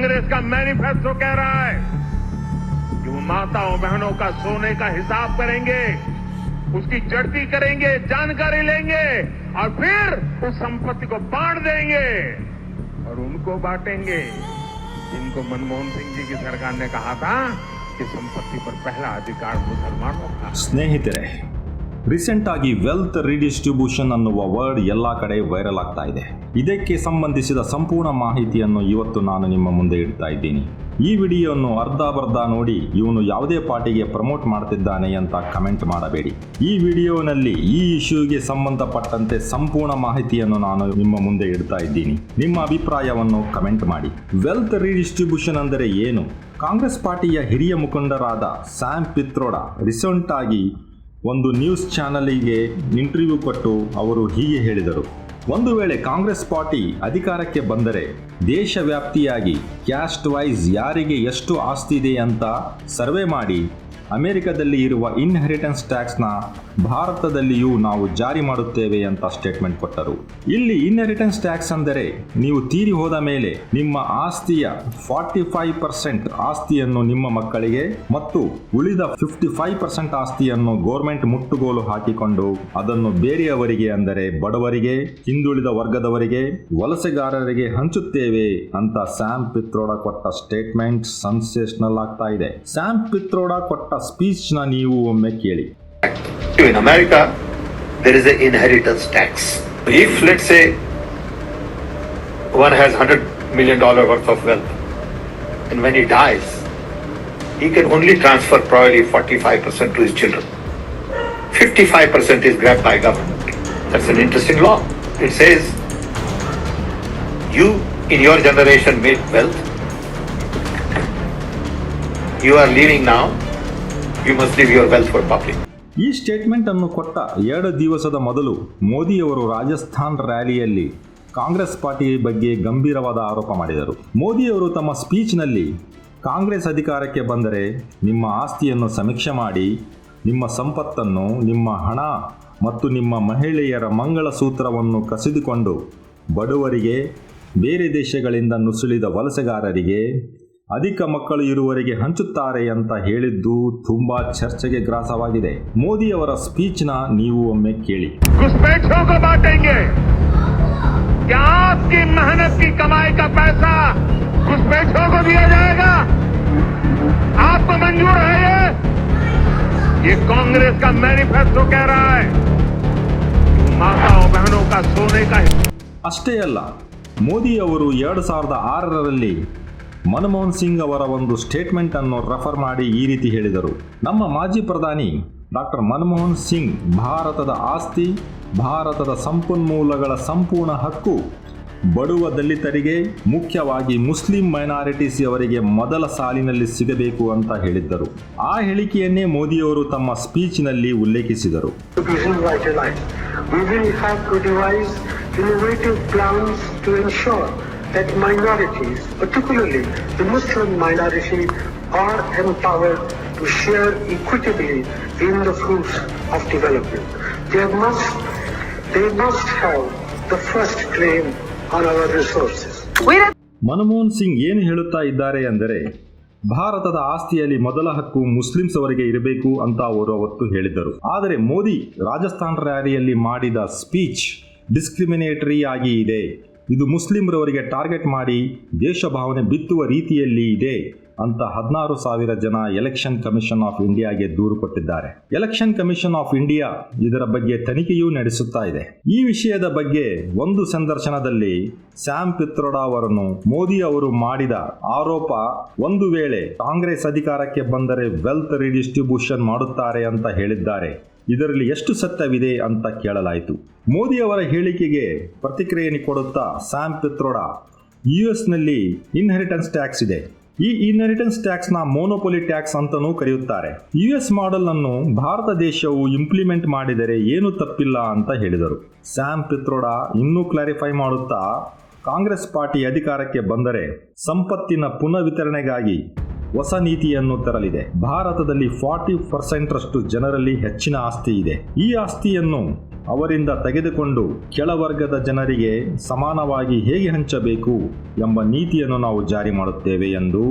कांग्रेस का मैनिफेस्टो कह रहा है कि वो माताओं बहनों का सोने का हिसाब करेंगे, उसकी जड़ती करेंगे, जानकारी लेंगे और फिर उस संपत्ति को बांट देंगे और उनको बांटेंगे जिनको मनमोहन सिंह जी की सरकार ने कहा था कि संपत्ति पर पहला अधिकार मुसलमानों का। ಸ್ನೇಹಿತರೆ, ರೀಸೆಂಟ್ ಆಗಿ ವೆಲ್ತ್ ರಿಡಿಸ್ಟ್ರಿಬ್ಯೂಷನ್ ಅನ್ನುವ ವರ್ಡ್ ಎಲ್ಲಾ ಕಡೆ ವೈರಲ್ ಆಗ್ತಾ ಇದೆ. ಇದಕ್ಕೆ ಸಂಬಂಧಿಸಿದ ಸಂಪೂರ್ಣ ಮಾಹಿತಿಯನ್ನು ಇವತ್ತು ನಾನು ನಿಮ್ಮ ಮುಂದೆ ಇಡ್ತಾ ಇದ್ದೀನಿ. ಈ ವಿಡಿಯೋವನ್ನು ಅರ್ಧ ನೋಡಿ ಇವನು ಯಾವುದೇ ಪಾರ್ಟಿಗೆ ಪ್ರಮೋಟ್ ಮಾಡ್ತಿದ್ದಾನೆ ಅಂತ ಕಮೆಂಟ್ ಮಾಡಬೇಡಿ. ಈ ವಿಡಿಯೋನಲ್ಲಿ ಈ ಇಶ್ಯೂಗೆ ಸಂಬಂಧಪಟ್ಟಂತೆ ಸಂಪೂರ್ಣ ಮಾಹಿತಿಯನ್ನು ನಾನು ನಿಮ್ಮ ಮುಂದೆ ಇಡ್ತಾ ಇದ್ದೀನಿ. ನಿಮ್ಮ ಅಭಿಪ್ರಾಯವನ್ನು ಕಮೆಂಟ್ ಮಾಡಿ. ವೆಲ್ತ್ ರಿಡಿಸ್ಟ್ರಿಬ್ಯೂಷನ್ ಅಂದರೆ ಏನು? ಕಾಂಗ್ರೆಸ್ ಪಾರ್ಟಿಯ ಹಿರಿಯ ಮುಖಂಡರಾದ ಸ್ಯಾಮ್ ಪಿತ್ರೋಡಾ ರೀಸೆಂಟ್ ಆಗಿ ಒಂದು ನ್ಯೂಸ್ ಚಾನಲಿಗೆ ಇಂಟರ್ವ್ಯೂ ಕೊಟ್ಟು ಅವರು ಹೀಗೆ ಹೇಳಿದರು. ಒಂದು ವೇಳೆ ಕಾಂಗ್ರೆಸ್ ಪಾರ್ಟಿ ಅಧಿಕಾರಕ್ಕೆ ಬಂದರೆ ದೇಶವ್ಯಾಪ್ತಿಯಾಗಿ ಕ್ಯಾಸ್ಟ್ ವೈಸ್ ಯಾರಿಗೆ ಎಷ್ಟು ಆಸ್ತಿ ಇದೆ ಅಂತ ಸರ್ವೆ ಮಾಡಿ ಅಮೆರಿಕದಲ್ಲಿ ಇರುವ ಇನ್ಹೆರಿಟೆನ್ಸ್ ಟ್ಯಾಕ್ಸ್ನ ಭಾರತದಲ್ಲಿಯೂ ನಾವು ಜಾರಿ ಮಾಡುತ್ತೇವೆ ಅಂತ ಸ್ಟೇಟ್ಮೆಂಟ್ ಕೊಟ್ಟರು. ಇಲ್ಲಿ ಇನ್ಹೆರಿಟೆನ್ಸ್ ಟ್ಯಾಕ್ಸ್ ಅಂದರೆ ನೀವು ತೀರಿ ಹೋದ ಮೇಲೆ ನಿಮ್ಮ ಆಸ್ತಿಯ 45% ಆಸ್ತಿಯನ್ನು ನಿಮ್ಮ ಮಕ್ಕಳಿಗೆ ಮತ್ತು ಉಳಿದ 55% ಆಸ್ತಿಯನ್ನು ಗೌರ್ಮೆಂಟ್ ಮುಟ್ಟುಗೋಲು ಹಾಕಿಕೊಂಡು ಅದನ್ನು ಬೇರೆಯವರಿಗೆ ಅಂದರೆ ಬಡವರಿಗೆ, ಹಿಂದುಳಿದ ವರ್ಗದವರಿಗೆ, ವಲಸೆಗಾರರಿಗೆ ಹಂಚುತ್ತೇವೆ ಅಂತ ಸ್ಯಾಮ್ ಪಿತ್ರೋಡಾ ಕೊಟ್ಟ ಸ್ಟೇಟ್ಮೆಂಟ್ ಸೆನ್ಸೇಷನಲ್ ಆಗ್ತಾ ಇದೆ. ಸ್ಯಾಮ್ ಪಿತ್ರೋಡಾ ಕೊಟ್ಟ ಸ್ಪೀಚ್ ನ ನೀವು ಒಮ್ಮೆ ಕೇಳಿ. In America, there is an inheritance tax. If, let's say, one has $100 million worth of wealth, and when he dies, he can only transfer probably 45% to his children. 55% is grabbed by government. That's an interesting law. It says, you in your generation made wealth. You are leaving now. You must leave your wealth for public. ಈ statement ಅನ್ನು ಕೊಟ್ಟ 2 ದಿವಸದ ಮೊದಲು ಮೋದಿಯವರು ರಾಜಸ್ಥಾನ್ ರ್ಯಾಲಿಯಲ್ಲಿ Congress party ಬಗ್ಗೆ ಗಂಭೀರವಾದ ಆರೋಪ ಮಾಡಿದರು. ಮೋದಿಯವರು ತಮ್ಮ ಸ್ಪೀಚ್ನಲ್ಲಿ ಕಾಂಗ್ರೆಸ್ ಅಧಿಕಾರಕ್ಕೆ ಬಂದರೆ ನಿಮ್ಮ ಆಸ್ತಿಯನ್ನು ಸಮೀಕ್ಷೆ ಮಾಡಿ, ನಿಮ್ಮ ಸಂಪತ್ತನ್ನು, ನಿಮ್ಮ ಹಣ ಮತ್ತು ನಿಮ್ಮ ಮಹಿಳೆಯರ ಮಂಗಳಸೂತ್ರವನ್ನು ಕಸಿದುಕೊಂಡು ಬಡವರಿಗೆ, ಬೇರೆ ದೇಶಗಳಿಂದ ನುಸುಳಿದ ವಲಸೆಗಾರರಿಗೆ, ಅಧಿಕ ಮಕ್ಕಳು ಇರುವವರಿಗೆ ಹಂಚುತ್ತಾರೆ ಅಂತ ಹೇಳಿದ್ದು ತುಂಬಾ ಚರ್ಚೆಗೆ ಗ್ರಾಸವಾಗಿದೆ. ಮೋದಿಯವರ ಸ್ಪೀಚ್ ನ ನೀವು ಒಮ್ಮೆ ಕೇಳಿ. घुसपैठियों को बांटेंगे। क्या आपकी मेहनत की कमाई का पैसा घुसपैठियों को दिया जाएगा? आपको मंजूर है? ये कांग्रेस का मैनिफेस्टो कह रहा है माताओं बहनों का सोने का। ಅಷ್ಟೇ ಅಲ್ಲ, ಮೋದಿಯವರು 2006ರಲ್ಲಿ ಮನಮೋಹನ್ ಸಿಂಗ್ ಅವರ ಒಂದು ಸ್ಟೇಟ್ಮೆಂಟ್ ಅನ್ನು ರೆಫರ್ ಮಾಡಿ ಈ ರೀತಿ ಹೇಳಿದರು. ನಮ್ಮ ಮಾಜಿ ಪ್ರಧಾನಿ ಡಾಕ್ಟರ್ ಮನಮೋಹನ್ ಸಿಂಗ್ ಭಾರತದ ಆಸ್ತಿ, ಭಾರತದ ಸಂಪನ್ಮೂಲಗಳ ಸಂಪೂರ್ಣ ಹಕ್ಕು ಬಡುವ ದಲಿತರಿಗೆ, ಮುಖ್ಯವಾಗಿ ಮುಸ್ಲಿಂ ಮೈನಾರಿಟೀಸ್ ಅವರಿಗೆ ಮೊದಲ ಸಾಲಿನಲ್ಲಿ ಸಿಗಬೇಕು ಅಂತ ಹೇಳಿದ್ದರು. ಆ ಹೇಳಿಕೆಯನ್ನೇ ಮೋದಿಯವರು ತಮ್ಮ ಸ್ಪೀಚ್ನಲ್ಲಿ ಉಲ್ಲೇಖಿಸಿದರು. Innovative plans to ensure that minorities, particularly the Muslim minority, are empowered to share equitably in the fruits of development. They must have the first claim on our resources. Manmohan Singh ಏನು ಹೇಳುತ್ತಾ ಇದ್ದಾರೆ ಅಂದರೆ, ಭಾರತದ ಆಸ್ತಿಯಲ್ಲಿ ಮೊದಲ ಹಕ್ಕು ಮುಸ್ಲಿಮ್ಸ್ ಅವರಿಗೆ ಇರಬೇಕು ಅಂತ ಅವರು ಅವತ್ತು ಹೇಳಿದ್ದರು. ಆದರೆ ಮೋದಿ ರಾಜಸ್ಥಾನ್ ರ್ಯಾಲಿಯಲ್ಲಿ ಮಾಡಿದ ಸ್ಪೀಚ್ ಡಿಸ್ಕ್ರಿಮಿನೇಟರಿ ಆಗಿ ಇದೆ. ಇದು ಮುಸ್ಲಿಂರವರಿಗೆ ಟಾರ್ಗೆಟ್ ಮಾಡಿ ದೇಶ ಭಾವನೆ ಬಿತ್ತುವ ರೀತಿಯಲ್ಲಿ ಇದೆ ಅಂತ 16,000 ಜನ ಎಲೆಕ್ಷನ್ ಕಮಿಷನ್ ಆಫ್ ಇಂಡಿಯಾಗೆ ದೂರು ಕೊಟ್ಟಿದ್ದಾರೆ. ಎಲೆಕ್ಷನ್ ಕಮಿಷನ್ ಆಫ್ ಇಂಡಿಯಾ ಇದರ ಬಗ್ಗೆ ತನಿಖೆಯೂ ನಡೆಸುತ್ತಾ ಇದೆ. ಈ ವಿಷಯದ ಬಗ್ಗೆ ಒಂದು ಸಂದರ್ಶನದಲ್ಲಿ ಸ್ಯಾಮ್ ಪಿತ್ರೋಡಾ ಅವರನ್ನು ಮೋದಿ ಅವರು ಮಾಡಿದ ಆರೋಪ, ಒಂದು ವೇಳೆ ಕಾಂಗ್ರೆಸ್ ಅಧಿಕಾರಕ್ಕೆ ಬಂದರೆ ವೆಲ್ತ್ ರಿಡಿಸ್ಟ್ರಿಬ್ಯೂಷನ್ ಮಾಡುತ್ತಾರೆ ಅಂತ ಹೇಳಿದ್ದಾರೆ. ಇದರಲ್ಲಿ ಎಷ್ಟು ಸತ್ಯವಿದೆ ಅಂತ ಕೇಳಲಾಯಿತು. ಮೋದಿ ಅವರ ಹೇಳಿಕೆಗೆ ಪ್ರತಿಕ್ರಿಯೆ ಕೊಡುತ್ತಾ ಸ್ಯಾಮ್ ಪಿತ್ರೋಡಾ, ಯುಎಸ್ನಲ್ಲಿ ಇನ್ಹೆರಿಟೆನ್ಸ್ ಟ್ಯಾಕ್ಸ್ ಇದೆ. ಈ ಇನ್ಹೆರಿಟೆನ್ಸ್ ಟ್ಯಾಕ್ಸ್ ನ ಮೋನೋಪೊಲಿ ಟ್ಯಾಕ್ಸ್ ಅಂತಾನೂ ಕರೆಯುತ್ತಾರೆ. ಯುಎಸ್ ಮಾಡೆಲ್ ಅನ್ನು ಭಾರತ ದೇಶವು ಇಂಪ್ಲಿಮೆಂಟ್ ಮಾಡಿದರೆ ಏನು ತಪ್ಪಿಲ್ಲ ಅಂತ ಹೇಳಿದರು. ಸ್ಯಾಮ್ ಪಿತ್ರೋಡಾ ಇನ್ನೂ ಕ್ಲಾರಿಫೈ ಮಾಡುತ್ತಾ, ಕಾಂಗ್ರೆಸ್ ಪಾರ್ಟಿ ಅಧಿಕಾರಕ್ಕೆ ಬಂದರೆ ಸಂಪತ್ತಿನ ಪುನಃ ವಿತರಣೆಗಾಗಿ ಹೊಸ ನೀತಿಯನ್ನು ತರಲಿದೆ. ಭಾರತದಲ್ಲಿ 40% ರಷ್ಟು ಜನರಲ್ಲಿ ಹೆಚ್ಚಿನ ಆಸ್ತಿ ಇದೆ. ಈ ಆಸ್ತಿಯನ್ನು ಅವರಿಂದ ತೆಗೆದುಕೊಂಡು ಕೆಳವರ್ಗದ ಜನರಿಗೆ ಸಮಾನವಾಗಿ ಹೇಗೆ ಹಂಚಬೇಕು ಎಂಬ ನೀತಿಯನ್ನು ನಾವು ಜಾರಿ ಮಾಡುತ್ತೇವೆ ಎಂದು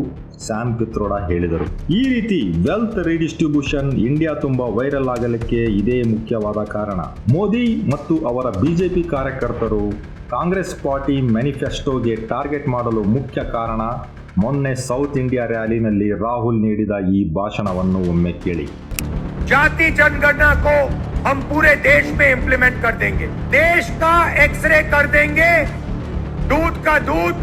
ಸ್ಯಾಮ್ ಪಿತ್ರೋಡಾ ಹೇಳಿದರು. ಈ ರೀತಿ ವೆಲ್ತ್ ರಿಡಿಸ್ಟ್ರಿಬ್ಯೂಷನ್ ಇಂಡಿಯಾ ತುಂಬ ವೈರಲ್ ಆಗಲಿಕ್ಕೆ ಇದೇ ಮುಖ್ಯವಾದ ಕಾರಣ. ಮೋದಿ ಮತ್ತು ಅವರ ಬಿಜೆಪಿ ಕಾರ್ಯಕರ್ತರು ಕಾಂಗ್ರೆಸ್ ಪಾರ್ಟಿ ಮ್ಯಾನಿಫೆಸ್ಟೋಗೆ ಟಾರ್ಗೆಟ್ ಮಾಡಲು ಮುಖ್ಯ ಕಾರಣ ಮೊನ್ನೆ ಸೌತ್ ಇಂಡಿಯಾ ರ್ಯಾಲಿನಲ್ಲಿ ರಾಹುಲ್ ನೀಡಿದ ಈ ಭಾಷಣವನ್ನು ಒಮ್ಮೆ ಕೇಳಿ. जाति जनगणना को हम पूरे देश में इंप्लीमेंट कर देंगे, देश का एक्सरे कर देंगे, दूध का दूध,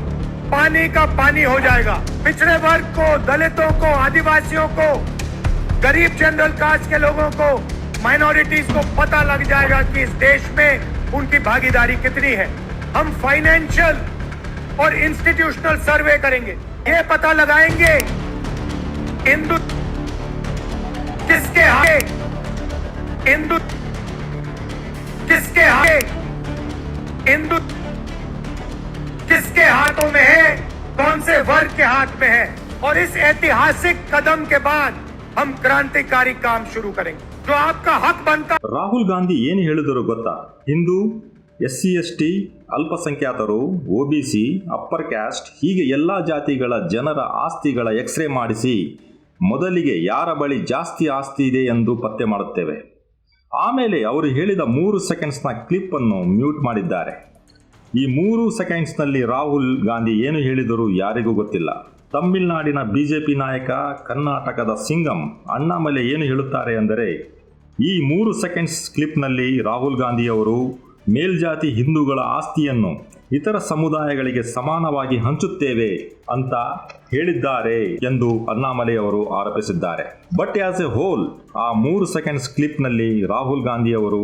पानी का पानी हो जाएगा. पिछड़े वर्ग को, दलितों को, आदिवासियों को, गरीब जनरल कास्ट के लोगों को, माइनॉरिटीज को पता लग जाएगा कि इस देश में उनकी भागीदारी कितनी है. हम फाइनेंशियल और इंस्टीट्यूशनल सर्वे करेंगे, ये पता लगाएंगे हिंदू किसके आगे, हिंदू किसके आगे, हिंदू किसके हाथों में है, कौन से वर्ग के हाथ में है. और इस ऐतिहासिक कदम के बाद हम क्रांतिकारी काम शुरू करेंगे जो आपका हक बनता. ರಾಹುಲ್ ಗಾಂಧಿ ಏನು ಹೇಳಿದರು ಗೊತ್ತಾ? ಹಿಂದೂ, SC ST, ಅಲ್ಪಸಂಖ್ಯಾತರು, OBC, ಅಪ್ಪರ್ ಕ್ಯಾಸ್ಟ್ ಹೀಗೆ ಎಲ್ಲ ಜಾತಿಗಳ ಜನರ ಆಸ್ತಿಗಳ ಎಕ್ಸ್ರೇ ಮಾಡಿಸಿ ಮೊದಲಿಗೆ ಯಾರ ಬಳಿ ಜಾಸ್ತಿ ಆಸ್ತಿ ಇದೆ ಎಂದು ಪತ್ತೆ ಮಾಡುತ್ತೇವೆ. ಆಮೇಲೆ ಅವರು ಹೇಳಿದ 3 ಸೆಕೆಂಡ್ಸ್ನ ಕ್ಲಿಪ್ಪನ್ನು ಮ್ಯೂಟ್ ಮಾಡಿದ್ದಾರೆ. ಈ 3 ಸೆಕೆಂಡ್ಸ್ನಲ್ಲಿ ರಾಹುಲ್ ಗಾಂಧಿ ಏನು ಹೇಳಿದರು ಯಾರಿಗೂ ಗೊತ್ತಿಲ್ಲ. ತಮಿಳುನಾಡಿನ ಬಿಜೆಪಿ ನಾಯಕ, ಕರ್ನಾಟಕದ ಸಿಂಗಂ ಅಣ್ಣಾಮಲೈ ಏನು ಹೇಳುತ್ತಾರೆ ಅಂದರೆ, ಈ 3 ಸೆಕೆಂಡ್ಸ್ ಕ್ಲಿಪ್ನಲ್ಲಿ ರಾಹುಲ್ ಗಾಂಧಿಯವರು ಮೇಲ್ಜಾತಿ ಹಿಂದೂಗಳ ಆಸ್ತಿಯನ್ನು ಇತರ ಸಮುದಾಯಗಳಿಗೆ ಸಮಾನವಾಗಿ ಹಂಚುತ್ತೇವೆ ಅಂತ ಹೇಳಿದ್ದಾರೆ ಎಂದು ಅಣ್ಣಾಮಲೈ ಅವರು ಆರೋಪಿಸಿದ್ದಾರೆ. ಬಟ್ ಆಸ್ ಎ ಹೋಲ್ ಆ 3 ಸೆಕೆಂಡ್ಸ್ ಕ್ಲಿಪ್ನಲ್ಲಿ ರಾಹುಲ್ ಗಾಂಧಿಯವರು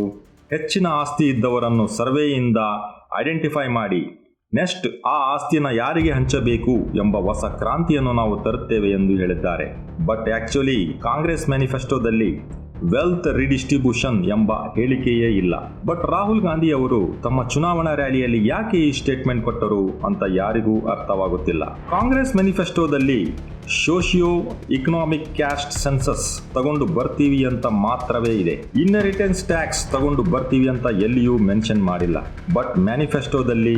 ಹೆಚ್ಚಿನ ಆಸ್ತಿ ಇದ್ದವರನ್ನು ಸರ್ವೆಯಿಂದ ಐಡೆಂಟಿಫೈ ಮಾಡಿ ನೆಕ್ಸ್ಟ್ ಆ ಆಸ್ತಿಯನ್ನು ಯಾರಿಗೆ ಹಂಚಬೇಕು ಎಂಬ ಹೊಸ ಕ್ರಾಂತಿಯನ್ನು ನಾವು ತರುತ್ತೇವೆ ಎಂದು ಹೇಳಿದ್ದಾರೆ. ಬಟ್ ಆಕ್ಚುಲಿ ಕಾಂಗ್ರೆಸ್ ಮ್ಯಾನಿಫೆಸ್ಟೋದಲ್ಲಿ ವೆಲ್ತ್ ರಿಡಿಸ್ಟ್ರಿಬ್ಯೂಷನ್ ಎಂಬ ಹೇಳಿಕೆಯೇ ಇಲ್ಲ. ಬಟ್ ರಾಹುಲ್ ಗಾಂಧಿ ಅವರು ತಮ್ಮ ಚುನಾವಣಾ ರ್ಯಾಲಿಯಲ್ಲಿ ಯಾಕೆ ಈ ಸ್ಟೇಟ್ಮೆಂಟ್ ಕೊಟ್ಟರು ಅಂತ ಯಾರಿಗೂ ಅರ್ಥವಾಗುತ್ತಿಲ್ಲ. ಕಾಂಗ್ರೆಸ್ ಮ್ಯಾನಿಫೆಸ್ಟೋದಲ್ಲಿ ಸೋಷಿಯೋ ಇಕನಾಮಿಕ್ ಕ್ಯಾಸ್ಟ್ ಸೆನ್ಸಸ್ ತಗೊಂಡು ಬರ್ತೀವಿ ಅಂತ ಮಾತ್ರವೇ ಇದೆ. ಇನ್ಹೆರಿಟೆನ್ಸ್ ಟ್ಯಾಕ್ಸ್ ತಗೊಂಡು ಬರ್ತೀವಿ ಅಂತ ಎಲ್ಲಿಯೂ ಮೆನ್ಷನ್ ಮಾಡಿಲ್ಲ. ಬಟ್ ಮ್ಯಾನಿಫೆಸ್ಟೋದಲ್ಲಿ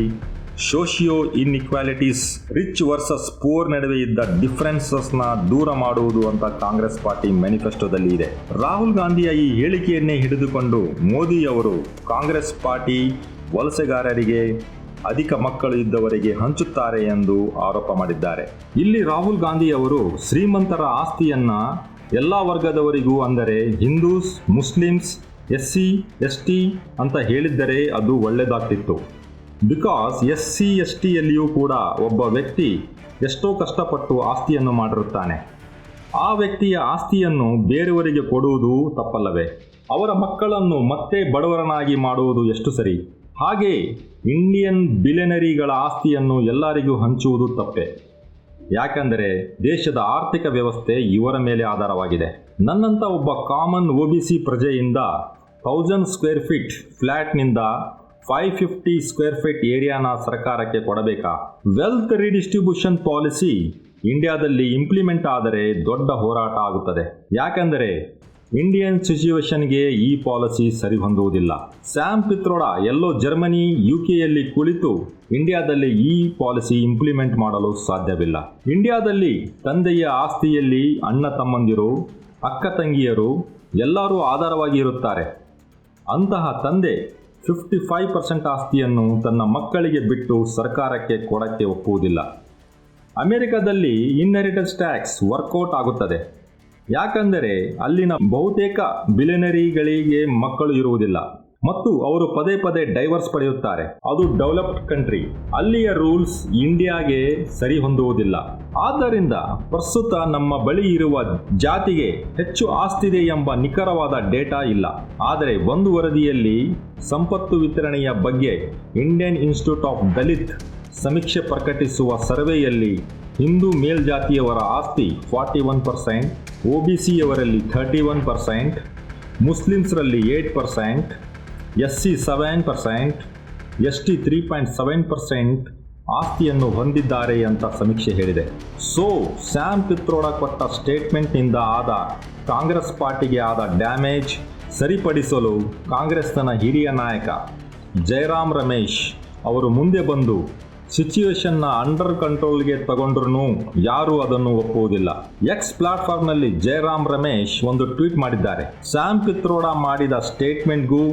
socio inequalities, rich versus poor ನಡುವೆ ಇದ್ದ ಡಿಫರೆನ್ಸಸ್ನ ದೂರ ಮಾಡುವುದು ಅಂತ ಕಾಂಗ್ರೆಸ್ ಪಾರ್ಟಿ ಮ್ಯಾನಿಫೆಸ್ಟೋದಲ್ಲಿ ಇದೆ. ರಾಹುಲ್ ಗಾಂಧಿಯ ಈ ಹೇಳಿಕೆಯನ್ನೇ ಹಿಡಿದುಕೊಂಡು ಮೋದಿ ಅವರು ಕಾಂಗ್ರೆಸ್ ಪಾರ್ಟಿ ವಲಸೆಗಾರರಿಗೆ, ಅಧಿಕ ಮಕ್ಕಳು ಇದ್ದವರಿಗೆ ಹಂಚುತ್ತಾರೆ ಎಂದು ಆರೋಪ ಮಾಡಿದ್ದಾರೆ. ಇಲ್ಲಿ ರಾಹುಲ್ ಗಾಂಧಿ ಅವರು ಶ್ರೀಮಂತರ ಆಸ್ತಿಯನ್ನ ಎಲ್ಲ ವರ್ಗದವರಿಗೂ ಅಂದರೆ ಹಿಂದೂಸ್, ಮುಸ್ಲಿಮ್ಸ್, SC ST ಅಂತ ಹೇಳಿದ್ದರೆ ಅದು ಒಳ್ಳೆಯದಾಗ್ತಿತ್ತು. ಬಿಕಾಸ್ SC STಯಲ್ಲಿಯೂ ಕೂಡ ಒಬ್ಬ ವ್ಯಕ್ತಿ ಎಷ್ಟೋ ಕಷ್ಟಪಟ್ಟು ಆಸ್ತಿಯನ್ನು ಮಾಡಿರುತ್ತಾನೆ. ಆ ವ್ಯಕ್ತಿಯ ಆಸ್ತಿಯನ್ನು ಬೇರೆಯವರಿಗೆ ಕೊಡುವುದು ತಪ್ಪಲ್ಲವೇ? ಅವರ ಮಕ್ಕಳನ್ನು ಮತ್ತೆ ಬಡವರನ್ನಾಗಿ ಮಾಡುವುದು ಎಷ್ಟು ಸರಿ? ಹಾಗೆ ಇಂಡಿಯನ್ ಬಿಲಿಯನರಿಗಳ ಆಸ್ತಿಯನ್ನು ಎಲ್ಲರಿಗೂ ಹಂಚುವುದು ತಪ್ಪೆ. ಯಾಕಂದರೆ ದೇಶದ ಆರ್ಥಿಕ ವ್ಯವಸ್ಥೆ ಇವರ ಮೇಲೆ ಆಧಾರವಾಗಿದೆ. ನನ್ನಂಥ ಒಬ್ಬ ಕಾಮನ್ OBC ಪ್ರಜೆಯಿಂದ 1000 ಸ್ಕ್ವೇರ್ ಫೀಟ್ ಫ್ಲ್ಯಾಟ್ನಿಂದ 550 ಸ್ಕ್ವೇರ್ ಫೀಟ್ ಏರಿಯಾನ ಸರ್ಕಾರಕ್ಕೆ ಕೊಡಬೇಕಾ? ವೆಲ್ತ್ ರಿಡಿಸ್ಟ್ರಿಬ್ಯೂಷನ್ ಪಾಲಿಸಿ ಇಂಡಿಯಾದಲ್ಲಿ ಇಂಪ್ಲಿಮೆಂಟ್ ಆದರೆ ದೊಡ್ಡ ಹೋರಾಟ ಆಗುತ್ತದೆ. ಯಾಕೆಂದರೆ ಇಂಡಿಯನ್ ಸಿಚುವೇಶನ್ಗೆ ಈ ಪಾಲಿಸಿ ಸರಿ ಹೊಂದುವುದಿಲ್ಲ. ಸ್ಯಾಮ್ ಪಿತ್ರೋಡಾ ಎಲ್ಲೋ ಜರ್ಮನಿ, UKಯಲ್ಲಿ ಕುಳಿತು ಇಂಡಿಯಾದಲ್ಲಿ ಈ ಪಾಲಿಸಿ ಇಂಪ್ಲಿಮೆಂಟ್ ಮಾಡಲು ಸಾಧ್ಯವಿಲ್ಲ. ಇಂಡಿಯಾದಲ್ಲಿ ತಂದೆಯ ಆಸ್ತಿಯಲ್ಲಿ ಅಣ್ಣ ತಮ್ಮಂದಿರು, ಅಕ್ಕ ತಂಗಿಯರು ಎಲ್ಲರೂ ಆಧಾರವಾಗಿ ಇರುತ್ತಾರೆ. ಅಂತಹ ತಂದೆ 55% ಆಸ್ತಿಯನ್ನು ತನ್ನ ಮಕ್ಕಳಿಗೆ ಬಿಟ್ಟು ಸರ್ಕಾರಕ್ಕೆ ಕೊಡಕ್ಕೆ ಒಪ್ಪುವುದಿಲ್ಲ. ಅಮೆರಿಕದಲ್ಲಿ ಇನ್ಹೆರಿಟೆನ್ಸ್ ಟ್ಯಾಕ್ಸ್ ವರ್ಕೌಟ್ ಆಗುತ್ತದೆ. ಯಾಕಂದರೆ ಅಲ್ಲಿನ ಬಹುತೇಕ ಬಿಲಿಯನರಿಗಳಿಗೆ ಮಕ್ಕಳು ಇರುವುದಿಲ್ಲ ಮತ್ತು ಅವರು ಪದೇ ಪದೇ ಡೈವರ್ಸ್ ಪಡೆಯುತ್ತಾರೆ. ಅದು ಡೆವಲಪ್ಡ್ ಕಂಟ್ರಿ. ಅಲ್ಲಿಯ ರೂಲ್ಸ್ ಇಂಡಿಯಾಗೆ ಸರಿ ಹೊಂದುವುದಿಲ್ಲ. ಆದ್ದರಿಂದ ಪ್ರಸ್ತುತ ನಮ್ಮ ಬಳಿ ಇರುವ ಜಾತಿಗೆ ಹೆಚ್ಚು ಆಸ್ತಿದೆ ಎಂಬ ನಿಖರವಾದ ಡೇಟಾ ಇಲ್ಲ. ಆದರೆ ಒಂದು ವರದಿಯಲ್ಲಿ ಸಂಪತ್ತು ವಿತರಣೆಯ ಬಗ್ಗೆ ಇಂಡಿಯನ್ ಇನ್ಸ್ಟಿಟ್ಯೂಟ್ ಆಫ್ ದಲಿತ್ ಸಮೀಕ್ಷೆ ಪ್ರಕಟಿಸುವ ಸರ್ವೆಯಲ್ಲಿ ಹಿಂದೂ ಮೇಲ್ಜಾತಿಯವರ ಆಸ್ತಿ 41%, OBCಯವರಲ್ಲಿ 31%, ಮುಸ್ಲಿಮ್ಸ್ರಲ್ಲಿ 8%, SC 7%, ST 3.7% ಆಸ್ತಿಯನ್ನು ಹೊಂದಿದ್ದಾರೆ ಅಂತ ಸಮೀಕ್ಷೆ ಹೇಳಿದೆ. ಸೊ ಸ್ಯಾಮ್ ಪಿತ್ರೋಡಾ ಕೊಟ್ಟ ಸ್ಟೇಟ್ಮೆಂಟ್ನಿಂದ ಆದ ಕಾಂಗ್ರೆಸ್ ಪಾರ್ಟಿಗೆ ಆದ ಡ್ಯಾಮೇಜ್ ಸರಿಪಡಿಸಲು ಕಾಂಗ್ರೆಸ್ನ ಹಿರಿಯ ನಾಯಕ ಜಯರಾಮ್ ರಮೇಶ್ ಅವರು ಮುಂದೆ ಬಂದು ಸಿಚುವೇಶನ್ನ ಅಂಡರ್ ಕಂಟ್ರೋಲ್ಗೆ ತಗೊಂಡ್ರೂ ಯಾರೂ ಅದನ್ನು ಒಪ್ಪುವುದಿಲ್ಲ. ಎಕ್ಸ್ ಪ್ಲಾಟ್ಫಾರ್ಮ್ನಲ್ಲಿ ಜಯರಾಮ್ ರಮೇಶ್ ಒಂದು ಟ್ವೀಟ್ ಮಾಡಿದ್ದಾರೆ. ಸ್ಯಾಮ್ ಪಿತ್ರೋಡಾ ಮಾಡಿದ ಸ್ಟೇಟ್ಮೆಂಟ್ಗೂ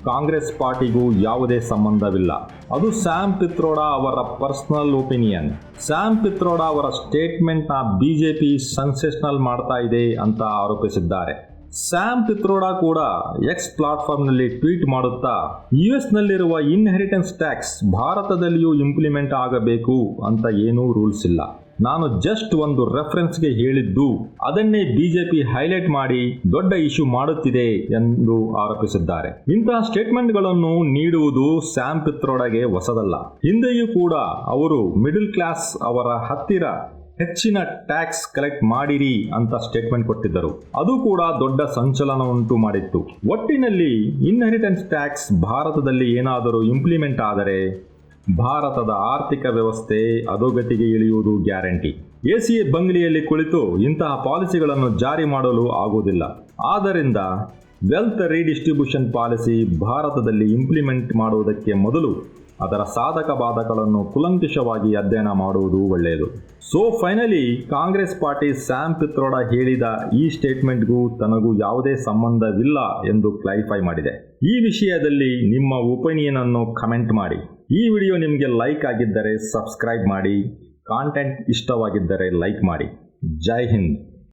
ಕಾಂಗ್ರೆಸ್ ಪಾರ್ಟಿಗೂ ಯಾವುದೇ ಸಂಬಂಧವಿಲ್ಲ. ಅದು ಸ್ಯಾಮ್ ಪಿತ್ರೋಡಾ ಅವರ ಪರ್ಸನಲ್ ಒಪಿನಿಯನ್. ಸ್ಯಾಮ್ ಪಿತ್ರೋಡಾ ಅವರ ಸ್ಟೇಟ್ಮೆಂಟ್ನ ಬಿಜೆಪಿ ಸೆನ್ಸೇಷನಲ್ ಮಾಡ್ತಾ ಇದೆ ಅಂತ ಆರೋಪಿಸಿದ್ದಾರೆ. ಸ್ಯಾಮ್ ಪಿತ್ರೋಡಾ ಕೂಡ ಎಕ್ಸ್ ಪ್ಲಾಟ್ಫಾರ್ಮ್ನಲ್ಲಿ ಟ್ವೀಟ್ ಮಾಡುತ್ತಾ ಯುಎಸ್ನಲ್ಲಿರುವ ಇನ್ಹೆರಿಟೆನ್ಸ್ ಟ್ಯಾಕ್ಸ್ ಭಾರತದಲ್ಲಿಯೂ ಇಂಪ್ಲಿಮೆಂಟ್ ಆಗಬೇಕು ಅಂತ ಏನೂ ರೂಲ್ಸ್ ಇಲ್ಲ. ನಾನು ಜಸ್ಟ್ ಒಂದು ರೆಫರೆನ್ಸ್ಗೆ ಹೇಳಿದ್ದು, ಅದನ್ನೇ ಬಿಜೆಪಿ ಹೈಲೈಟ್ ಮಾಡಿ ದೊಡ್ಡ ಇಶ್ಯೂ ಮಾಡುತ್ತಿದೆ ಎಂದು ಆರೋಪಿಸಿದ್ದಾರೆ. ಇಂತಹ ಸ್ಟೇಟ್ಮೆಂಟ್ಗಳನ್ನು ನೀಡುವುದು ಸ್ಯಾಮ್ ಪಿತ್ರೋಡಾಗೆ ಹೊಸದಲ್ಲ. ಹಿಂದೆಯೂ ಕೂಡ ಅವರು ಮಿಡಲ್ ಕ್ಲಾಸ್ ಅವರ ಹತ್ತಿರ ಹೆಚ್ಚಿನ ಟ್ಯಾಕ್ಸ್ ಕಲೆಕ್ಟ್ ಮಾಡಿರಿ ಅಂತ ಸ್ಟೇಟ್ಮೆಂಟ್ ಕೊಟ್ಟಿದ್ದರು. ಅದು ಕೂಡ ದೊಡ್ಡ ಸಂಚಲನ ಉಂಟು ಮಾಡಿತ್ತು. ಒಟ್ಟಿನಲ್ಲಿ ಇನ್ಹೆರಿಟೆನ್ಸ್ ಟ್ಯಾಕ್ಸ್ ಭಾರತದಲ್ಲಿ ಏನಾದರೂ ಇಂಪ್ಲಿಮೆಂಟ್ ಆದರೆ ಭಾರತದ ಆರ್ಥಿಕ ವ್ಯವಸ್ಥೆ ಅಧೋಗತಿಗೆ ಇಳಿಯುವುದು ಗ್ಯಾರಂಟಿ. ಎಸಿಎ ಬಂಗಲೆಯಲ್ಲಿ ಕುಳಿತು ಇಂತಹ ಪಾಲಿಸಿಗಳನ್ನು ಜಾರಿ ಮಾಡಲು ಆಗುವುದಿಲ್ಲ. ಆದ್ದರಿಂದ ವೆಲ್ತ್ ರೀಡಿಸ್ಟ್ರಿಬ್ಯೂಷನ್ ಪಾಲಿಸಿ ಭಾರತದಲ್ಲಿ ಇಂಪ್ಲಿಮೆಂಟ್ ಮಾಡುವುದಕ್ಕೆ ಮೊದಲು ಅದರ ಸಾಧಕ ಬಾಧಕಗಳನ್ನು ಕುಲಂಕುಷವಾಗಿ ಅಧ್ಯಯನ ಮಾಡುವುದು ಒಳ್ಳೆಯದು. So finally Congress party Sam Pitroda ಹೇಳಿದ ಈ ಸ್ಟೇಟ್ಮೆಂಟ್ಗೂ ತನಗೂ ಯಾವುದೇ ಸಂಬಂಧವಿಲ್ಲ ಎಂದು ಕ್ಲಾರಿಫೈ ಮಾಡಿದೆ. ಈ ವಿಷಯದಲ್ಲಿ ನಿಮ್ಮ ಒಪಿನಿಯನ್ ಅನ್ನು ಕಮೆಂಟ್ ಮಾಡಿ. ಈ ವಿಡಿಯೋ ನಿಮಗೆ ಲೈಕ್ ಆಗಿದ್ದರೆ ಸಬ್ಸ್ಕ್ರೈಬ್ ಮಾಡಿ, ಕಾಂಟೆಂಟ್ ಇಷ್ಟವಾಗಿದ್ದರೆ ಲೈಕ್ ಮಾಡಿ. ಜೈ ಹಿಂದ್.